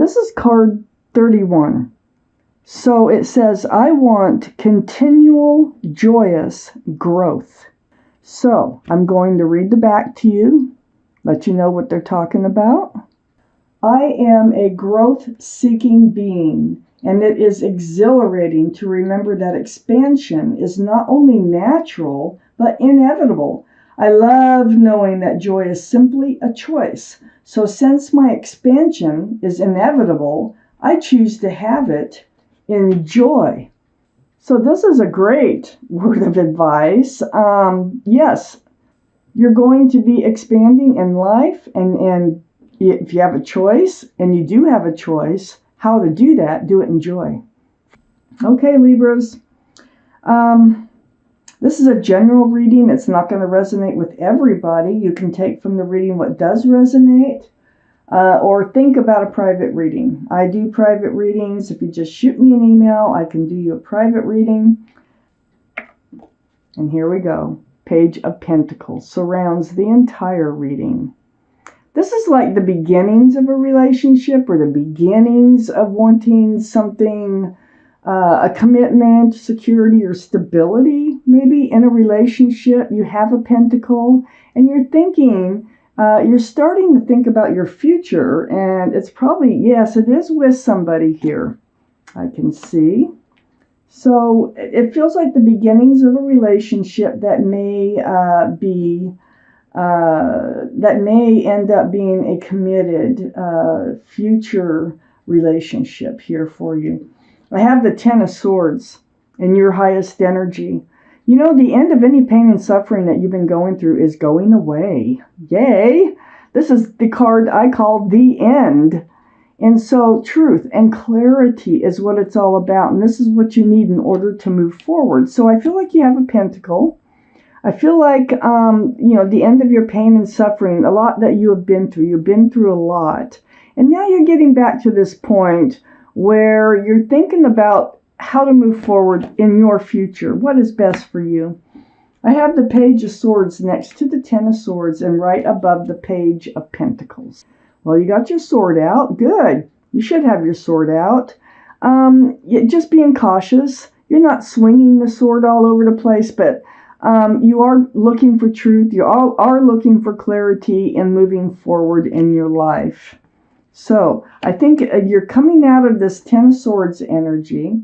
This is card 31. So it says, I want continual joyous growth. So I'm going to read the back to you, let you know what they're talking about. I am a growth-seeking being, and it is exhilarating to remember that expansion is not only natural, but inevitable. I love knowing that joy is simply a choice. So since my expansion is inevitable, I choose to have it in joy. So this is a great word of advice. Yes, you're going to be expanding in life, and if you have a choice, and you do have a choice, how to do that, do it in joy. Okay, Libras. This is a general reading. It's not going to resonate with everybody. You can take from the reading what does resonate, or think about a private reading. I do private readings. If you just shoot me an email, I can do you a private reading. And here we go. Page of Pentacles surrounds the entire reading. This is like the beginnings of a relationship, or the beginnings of wanting something, a commitment, security, or stability. Maybe in a relationship, you have a pentacle, and you're thinking, you're starting to think about your future, and it's probably, yes, it is with somebody here, I can see. So it feels like the beginnings of a relationship that may that may end up being a committed future relationship here for you. I have the Ten of Swords in your highest energy. You know, the end of any pain and suffering that you've been going through is going away. Yay! This is the card I call the end. And so truth and clarity is what it's all about. And this is what you need in order to move forward. So I feel like you have a pentacle. I feel like, the end of your pain and suffering, a lot that you have been through. You've been through a lot. And now you're getting back to this point where you're thinking about how to move forward in your future. What is best for you? I have the Page of Swords next to the Ten of Swords and right above the Page of Pentacles. Well, you got your sword out. Good. You should have your sword out. Just being cautious. You're not swinging the sword all over the place, but you are looking for truth. You all are looking for clarity and moving forward in your life. So I think you're coming out of this Ten of Swords energy.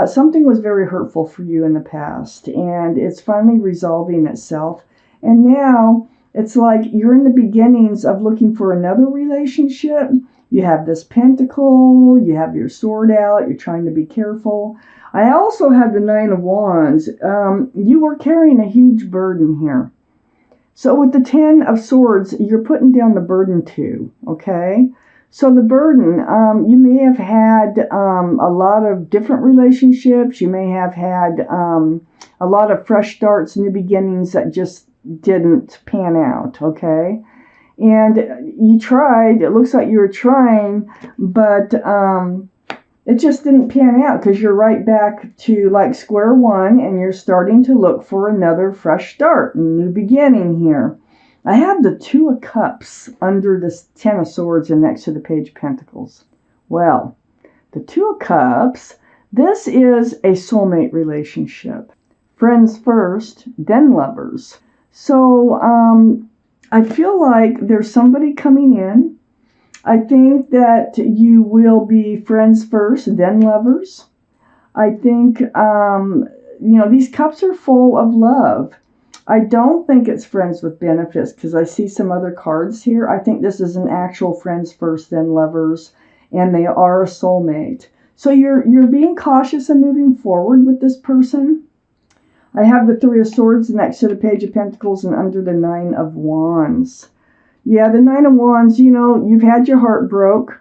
Something was very hurtful for you in the past, and it's finally resolving itself. And now it's like you're in the beginnings of looking for another relationship. You have this pentacle, you have your sword out, you're trying to be careful. I also have the Nine of Wands. You were carrying a huge burden here. So with the Ten of Swords, you're putting down the burden too, okay? So the burden, you may have had a lot of different relationships. You may have had a lot of fresh starts, new beginnings that just didn't pan out, okay? And you tried, it looks like you were trying, but it just didn't pan out because you're right back to like square one and you're starting to look for another fresh start, a new beginning here. I have the Two of Cups under this Ten of Swords and next to the Page of Pentacles. Well, the Two of Cups, this is a soulmate relationship. Friends first, then lovers. So I feel like there's somebody coming in. I think that you will be friends first, then lovers. I think, these cups are full of love. I don't think it's friends with benefits because I see some other cards here. I think this is an actual friends first, then lovers, and they are a soulmate. So you're being cautious and moving forward with this person. I have the Three of Swords next to the Page of Pentacles and under the Nine of Wands. Yeah, the Nine of Wands, you've had your heart broke.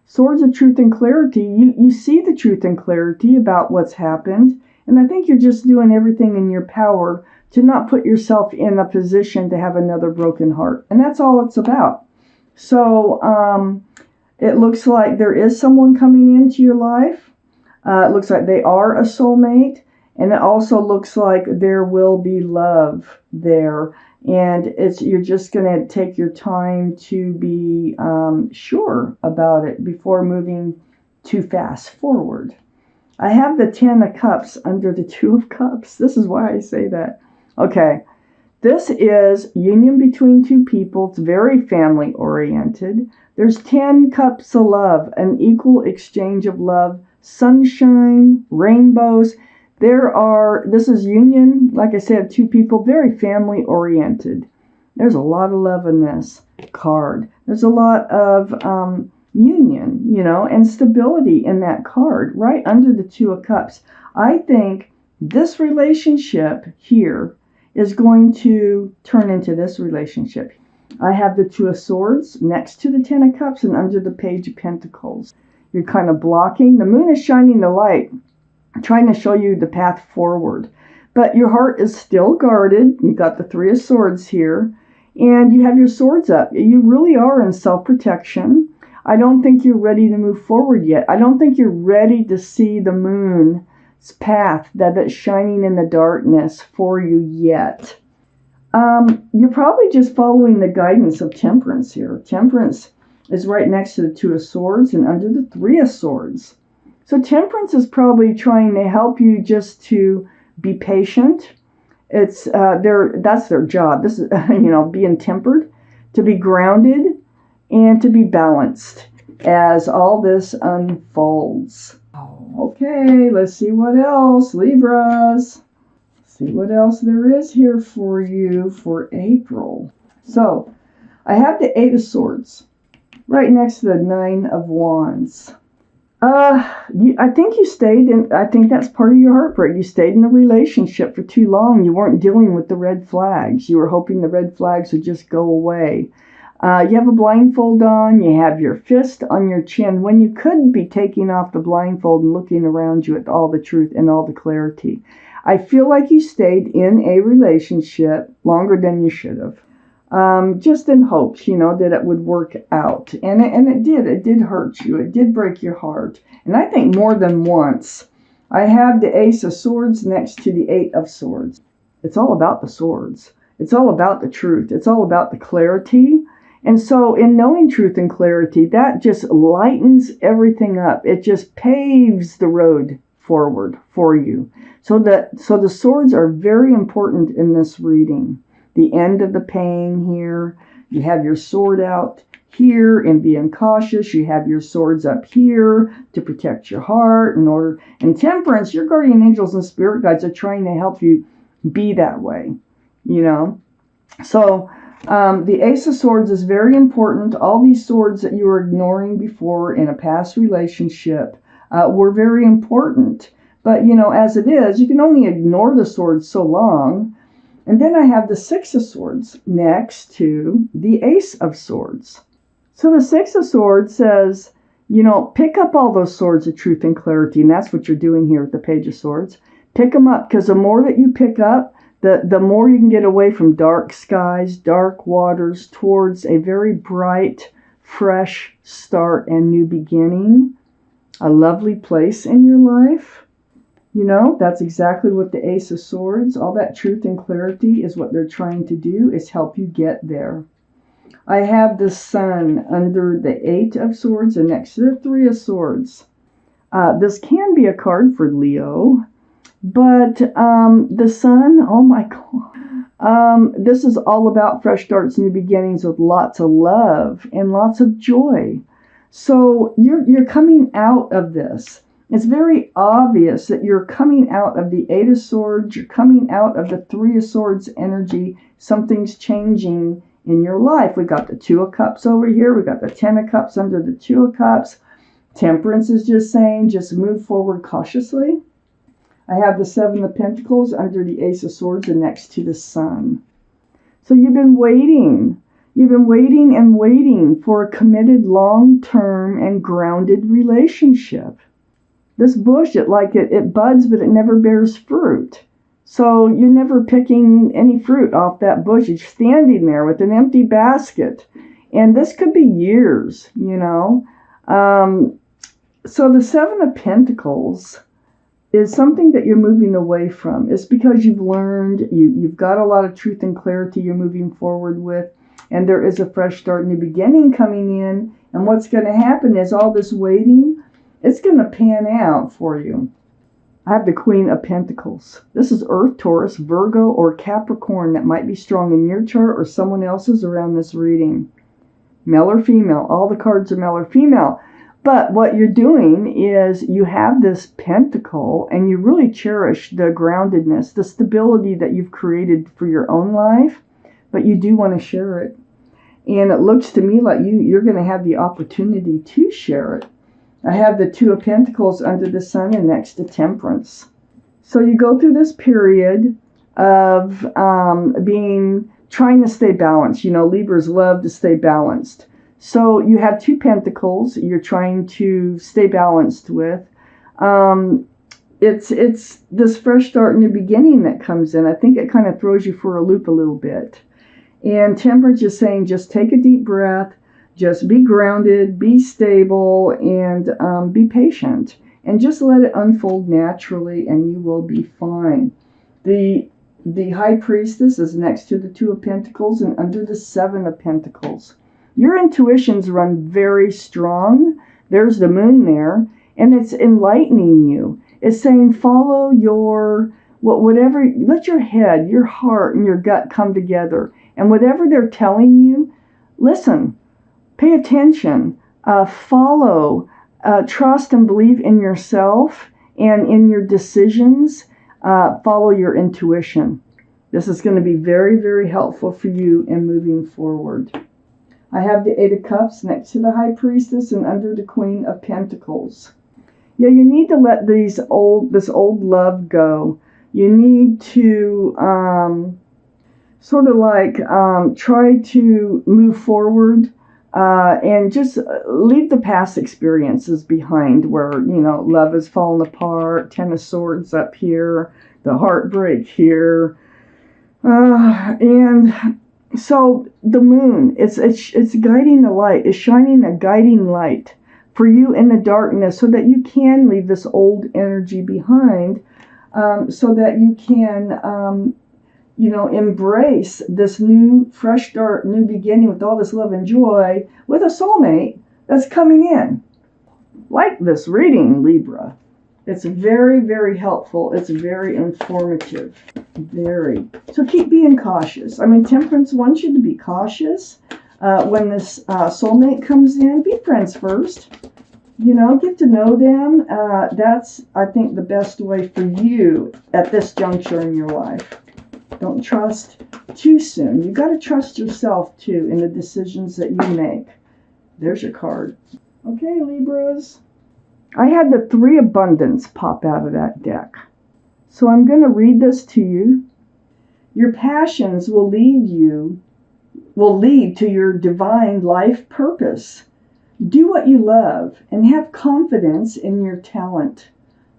Swords of truth and clarity. You see the truth and clarity about what's happened. And I think you're just doing everything in your power to not put yourself in a position to have another broken heart. And that's all it's about. So it looks like there is someone coming into your life. It looks like they are a soulmate. And it also looks like there will be love there. And you're just going to take your time to be sure about it before moving too fast forward. I have the 10 of Cups under the 2 of Cups. This is why I say that. Okay, this is union between two people. It's very family oriented. There's 10 cups of love, an equal exchange of love, sunshine, rainbows. This is union, like I said, two people, very family oriented. There's a lot of love in this card. There's a lot of union, and stability in that card, right under the 2 of Cups. I think this relationship here is going to turn into this relationship. I have the 2 of Swords next to the 10 of Cups and under the Page of Pentacles. You're kind of blocking. The moon is shining the light, trying to show you the path forward. But your heart is still guarded. You got the 3 of Swords here, and you have your swords up. You really are in self-protection. I don't think you're ready to move forward yet. I don't think you're ready to see the moon's path that's shining in the darkness for you yet. You're probably just following the guidance of Temperance here. Temperance is right next to the 2 of Swords and under the 3 of Swords. So Temperance is probably trying to help you just to be patient. That's their job. This is, being tempered, to be grounded, and to be balanced as all this unfolds. Okay, let's see what else, Libras. See what else there is here for you for April. So, I have the 8 of Swords right next to the 9 of Wands. I think you stayed in, I think that's part of your heartbreak. You stayed in a relationship for too long. You weren't dealing with the red flags. You were hoping the red flags would just go away. You have a blindfold on. You have your fist on your chin when you could be taking off the blindfold and looking around you at all the truth and all the clarity. I feel like you stayed in a relationship longer than you should have. Just in hopes, that it would work out. And it did. It did hurt you. It did break your heart. And I think more than once. I have the Ace of Swords next to the 8 of Swords. It's all about the swords. It's all about the truth. It's all about the clarity. And so in knowing truth and clarity, that just lightens everything up. It just paves the road forward for you. So the swords are very important in this reading. The end of the pain here. You have your sword out here and being cautious. You have your swords up here to protect your heart. And Temperance, your guardian angels and spirit guides are trying to help you be that way, So the Ace of Swords is very important. All these swords that you were ignoring before in a past relationship were very important. But, as it is, you can only ignore the swords so long. And then I have the 6 of Swords next to the Ace of Swords. So the 6 of Swords says, pick up all those swords of truth and clarity. And that's what you're doing here with the Page of Swords. Pick them up, because the more that you pick up, the more you can get away from dark skies, dark waters, towards a very bright, fresh start and new beginning. A lovely place in your life. That's exactly what the Ace of Swords, all that truth and clarity is what they're trying to do, is help you get there. I have the Sun under the 8 of Swords and next to the 3 of Swords. This can be a card for Leo, but the Sun, oh my God. This is all about fresh starts, new beginnings with lots of love and lots of joy. So you're coming out of this. It's very obvious that you're coming out of the 8 of Swords. You're coming out of the 3 of Swords energy. Something's changing in your life. We got the 2 of Cups over here. We got the 10 of Cups under the 2 of Cups. Temperance is just saying, just move forward cautiously. I have the 7 of Pentacles under the Ace of Swords and next to the Sun. So you've been waiting. You've been waiting and waiting for a committed, long-term, and grounded relationship. This bush, it buds, but it never bears fruit. So you're never picking any fruit off that bush. You're standing there with an empty basket. And this could be years, So the 7 of Pentacles, is something that you're moving away from. It's because you've learned, you've got a lot of truth and clarity you're moving forward with, and there is a fresh start, new beginning coming in. And what's going to happen is all this waiting, it's going to pan out for you. I have the Queen of Pentacles. This is Earth, Taurus, Virgo, or Capricorn that might be strong in your chart or someone else's around this reading. Male or female. All the cards are male or female. But what you're doing is you have this pentacle and you really cherish the groundedness, the stability that you've created for your own life, but you do want to share it. And it looks to me like you're going to have the opportunity to share it. I have the Two of Pentacles under the Sun and next to Temperance. So you go through this period of trying to stay balanced. You know, Libras love to stay balanced. So you have two pentacles you're trying to stay balanced with. It's this fresh start, new beginning that comes in. I think it kind of throws you for a loop a little bit. And Temperance is saying just take a deep breath, just be grounded, be stable, and be patient. And just let it unfold naturally and you will be fine. The High Priestess is next to the Two of Pentacles and under the Seven of Pentacles. Your intuitions run very strong. There's the Moon there, and it's enlightening you. It's saying follow your, whatever, let your head, your heart, and your gut come together. And whatever they're telling you, listen, pay attention, follow, trust and believe in yourself and in your decisions. Follow your intuition. This is going to be very, very helpful for you in moving forward. I have the Eight of Cups next to the High Priestess and under the Queen of Pentacles. Yeah, you need to let this old love go. You need to sort of like try to move forward and just leave the past experiences behind where, you know, love has fallen apart, Ten of Swords up here, the heartbreak here. And so the Moon, it's guiding the light, it's shining a guiding light for you in the darkness so that you can leave this old energy behind, so that you can, you know, embrace this new, fresh start, new beginning with all this love and joy with a soulmate that's coming in. Like this reading, Libra. It's very, very helpful. It's very informative. Very. So keep being cautious. I mean, Temperance wants you to be cautious. When this soulmate comes in, be friends first. You know, get to know them. That's, I think, the best way for you at this juncture in your life. Don't trust too soon. You got to trust yourself, too, in the decisions that you make. There's your card. Okay, Libras. I had the Three Abundance pop out of that deck. So I'm going to read this to you. Your passions will lead to your divine life purpose. Do what you love and have confidence in your talent.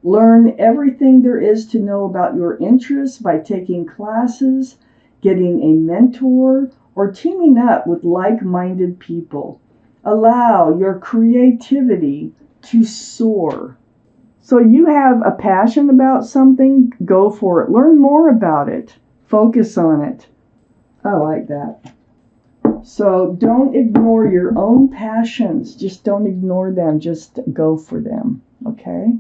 Learn everything there is to know about your interests by taking classes, getting a mentor, or teaming up with like-minded people. Allow your creativity to soar. So you have a passion about something, go for it. Learn more about it. Focus on it. I like that. So don't ignore your own passions. Just don't ignore them. Just go for them. Okay?